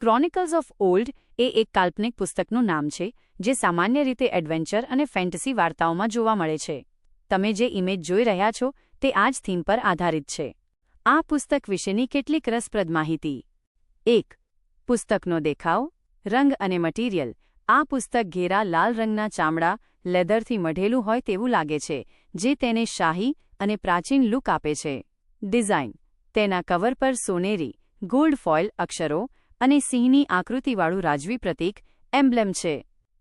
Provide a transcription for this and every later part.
ક્રોનિકલ્સ of old એ એક કાલ્પનિક પુસ્તકનું નામ છે જે સામાન્ય રીતે એડવેન્ચર અને ફેન્ટસી વાર્તાઓમાં જોવા મળે છે. તમે જે ઇમેજ જોઈ રહ્યા છો તે આ જ થીમ પર આધારિત છે. આ પુસ્તક વિશેની કેટલીક રસપ્રદ માહિતી. 1. પુસ્તકનો દેખાવ, રંગ અને મટીરિયલ. આ પુસ્તક ઘેરા લાલ રંગના ચામડા લેધરથી મઢેલું હોય તેવું લાગે છે, જે તેને શાહી અને પ્રાચીન લુક આપે છે. ડિઝાઇન. તેના કવર પર સોનેરી, ગોલ્ડ ફોઇલ અક્ષરો અને સિંહની આકૃતિવાળું રાજવી પ્રતીક એમ્બ્લેમ છે.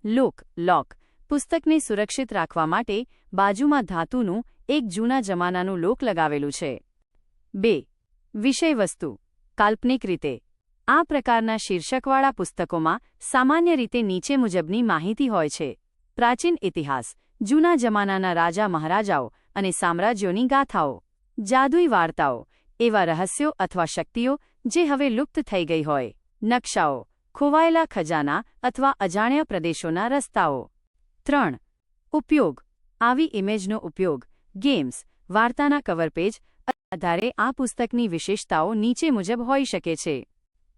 લોક. પુસ્તકને સુરક્ષિત રાખવા માટે બાજુમાં ધાતુનું એક જૂના જમાનાનું લોક લગાવેલું છે. 2. વિષયવસ્તુ. કાલ્પનિક રીતે આ પ્રકારના શીર્ષકવાળા પુસ્તકોમાં સામાન્ય રીતે નીચે મુજબની માહિતી હોય છે. પ્રાચીન ઇતિહાસ, જૂના જમાનાના રાજા મહારાજાઓ અને સામ્રાજ્યોની ગાથાઓ. જાદુઈ વાર્તાઓ, એવા રહસ્યો અથવા શક્તિઓ જે હવે લુપ્ત થઈ ગઈ હોય. નકશાઓ, ખોવાયેલા ખજાના અથવા અજાણ્યા પ્રદેશોના રસ્તાઓ. 3. ઉપયોગ. આવી ઇમેજનો ઉપયોગ ગેમ્સ, વાર્તાના કવર પેજ આધારે આ પુસ્તકની વિશેષતાઓ નીચે મુજબ હોઈ શકે છે.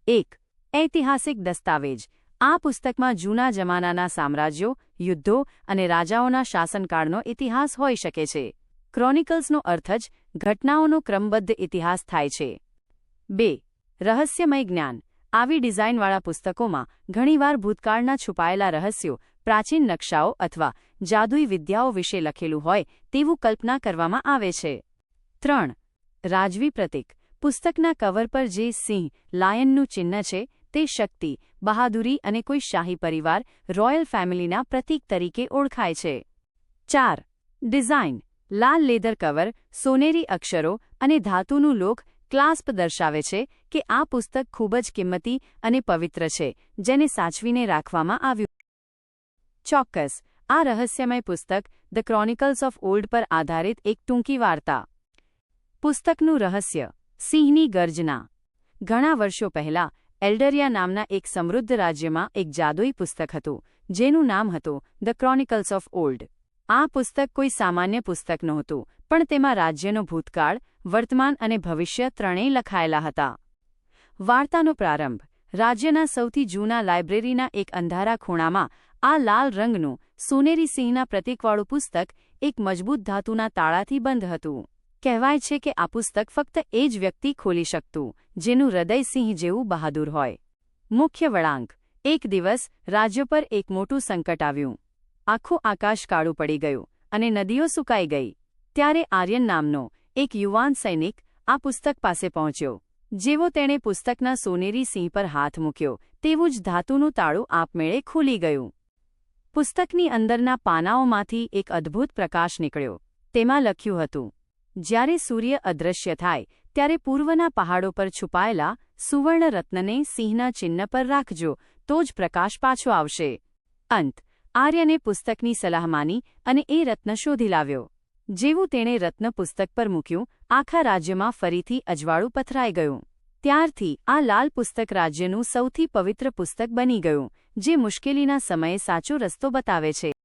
1. ઐતિહાસિક દસ્તાવેજ. આ પુસ્તકમાં જૂના જમાનાના સામ્રાજ્યો, યુદ્ધો અને રાજાઓના શાસનકાળનો ઇતિહાસ હોઈ શકે છે. ક્રોનિકલ્સનો અર્થ જ ઘટનાઓનો ક્રમબદ્ધ ઇતિહાસ થાય છે. 2. રહસ્યમય જ્ઞાન. આવી ડિઝાઇનવાળા પુસ્તકોમાં ઘણીવાર ભૂતકાળના છુપાયેલા રહસ્યો, પ્રાચીન નકશાઓ અથવા જાદુઈ વિદ્યાઓ વિશે લખેલું હોય તેવું કલ્પના કરવામાં આવે છે. 3. રાજવી પ્રતીક. પુસ્તકના કવર પર જે સિંહ, લાયનનું ચિહ્ન છે તે શક્તિ, બહાદુરી અને કોઈ શાહી પરિવાર, રોયલ ફેમિલીના પ્રતીક તરીકે ઓળખાય છે. 4. ડિઝાઇન. લાલ લેધર કવર, સોનેરી અક્ષરો અને ધાતુનું લોક ક્લાસ્પ દર્શાવે છે કે આ પુસ્તક ખૂબ જ કિંમતી અને પવિત્ર છે, જેને સાચવીને રાખવામાં આવ્યું. ચોક્કસ, આ રહસ્યમય પુસ્તક ધ ક્રોનિકલ્સ ઓફ ઓલ્ડ પર આધારિત એક ટૂંકી વાર્તા. પુસ્તકનું રહસ્ય. સિંહની ગર્જના. ઘણા વર્ષો પહેલા એલ્ડરિયા નામના એક સમૃદ્ધ રાજ્યમાં એક જાદુઈ પુસ્તક હતું, જેનું નામ હતું ધ ક્રોનિકલ્સ ઓફ ઓલ્ડ. આ પુસ્તક કોઈ સામાન્ય પુસ્તક નહોતું, પણ તેમાં રાજ્યનો ભૂતકાળ, વર્તમાન અને ભવિષ્ય ત્રણેય લખાયેલા હતા. વાર્તાનો પ્રારંભ. રાજ્યના સૌથી જૂના લાઇબ્રેરીના એક અંધારા ખૂણામાં આ લાલ રંગનું સોનેરી સિંહના પ્રતીકવાળું પુસ્તક એક મજબૂત ધાતુના તાળાથી બંધ હતું. કહેવાય છે કે આ પુસ્તક ફક્ત એ જ વ્યક્તિ ખોલી શકતું, જેનું હૃદય સિંહ જેવું બહાદુર હોય. મુખ્ય વળાંક. એક દિવસ રાજ્ય પર એક મોટું સંકટ આવ્યું. આખું આકાશ કાળું પડી ગયું અને નદીઓ સુકાઈ ગઈ. ત્યારે આર્યન નામનો એક યુવાન સૈનિક આ પુસ્તક પાસે પહોંચ્યો. જેવો તેણે પુસ્તકના સોનેરી સિંહ પર હાથ મૂક્યો, તેવું જ ધાતુનું તાળું આપમેળે ખુલી ગયું. પુસ્તકની અંદરના પાનાઓમાંથી એક અદ્ભુત પ્રકાશ નીકળ્યો. તેમાં લખ્યું હતું, જ્યારે સૂર્ય અદૃશ્ય થાય ત્યારે પૂર્વના પહાડો પર છુપાયેલા સુવર્ણ રત્નને સિંહના ચિહ્ન પર રાખજો, તો જ પ્રકાશ પાછો આવશે. અંત. આર્યને પુસ્તકની સલાહ માની અને એ રત્ન શોધી લાવ્યો. જેવું તેણે રત્ન પુસ્તક પર મૂક્યું, આખા રાજ્યમાં ફરીથી અજવાળું પથરાઈ ગયું. ત્યારથી આ લાલ પુસ્તક રાજ્યનું સૌથી પવિત્ર પુસ્તક બની ગયું, જે મુશ્કેલીના સમયે સાચો રસ્તો બતાવે છે.